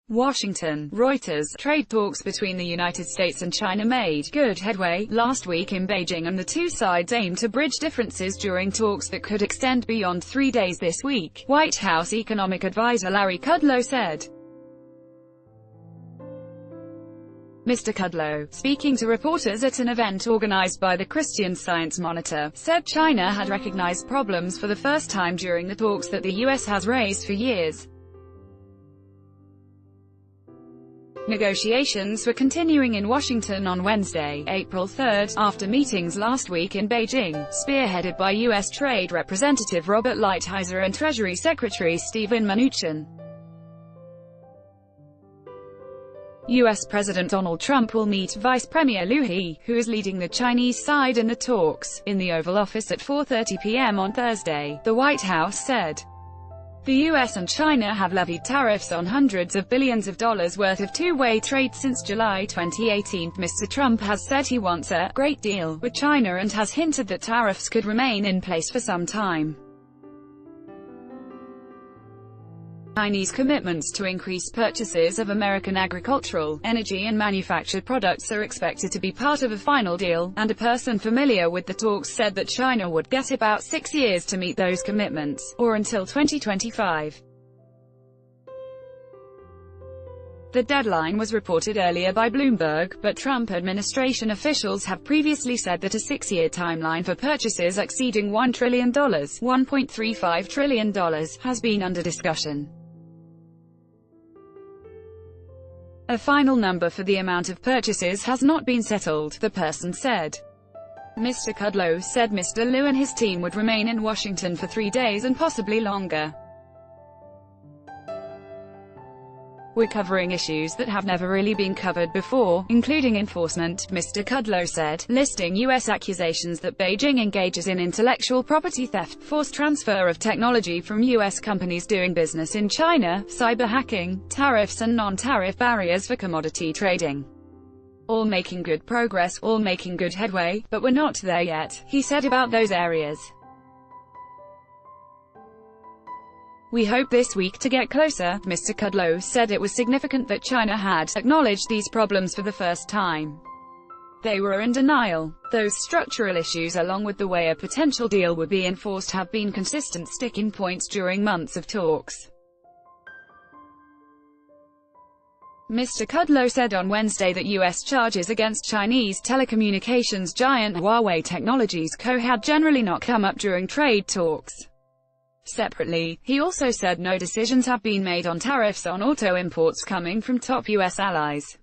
Washington, Reuters. Trade talks between the United States and China made good headway last week in Beijing, and the two sides aim to bridge differences during talks that could extend beyond 3 days this week, White House economic advisor Larry Kudlow said. Mr. Kudlow, speaking to reporters at an event organized by the Christian Science Monitor, said China had recognized problems for the first time during the talks that the U.S. has raised for years. Negotiations were continuing in Washington on Wednesday, April 3, after meetings last week in Beijing, spearheaded by U.S. Trade Representative Robert Lighthizer and Treasury Secretary Steven Mnuchin. U.S. President Donald Trump will meet Vice Premier Liu He, who is leading the Chinese side in the talks, in the Oval Office at 4:30 p.m. on Thursday, the White House said. The U.S. and China have levied tariffs on hundreds of billions of dollars worth of two-way trade since July 2018. Mr. Trump has said he wants a great deal with China and has hinted that tariffs could remain in place for some time. Chinese commitments to increase purchases of American agricultural, energy and manufactured products are expected to be part of a final deal, and a person familiar with the talks said that China would get about 6 years to meet those commitments, or until 2025. The deadline was reported earlier by Bloomberg, but Trump administration officials have previously said that a 6-year timeline for purchases exceeding $1 trillion ($1.35 trillion) has been under discussion. A final number for the amount of purchases has not been settled, the person said. Mr. Kudlow said Mr. Liu and his team would remain in Washington for 3 days and possibly longer. We're covering issues that have never really been covered before, including enforcement, Mr. Kudlow said, listing U.S. accusations that Beijing engages in intellectual property theft, forced transfer of technology from U.S. companies doing business in China, cyber hacking, tariffs and non-tariff barriers for commodity trading. All making good progress, all making good headway, but we're not there yet, he said about those areas. We hope this week to get closer. Mr. Kudlow said it was significant that China had acknowledged these problems for the first time. They were in denial. Those structural issues, along with the way a potential deal would be enforced, have been consistent sticking points during months of talks. Mr. Kudlow said on Wednesday that U.S. charges against Chinese telecommunications giant Huawei Technologies Co. had generally not come up during trade talks. Separately, he also said no decisions have been made on tariffs on auto imports coming from top U.S. allies.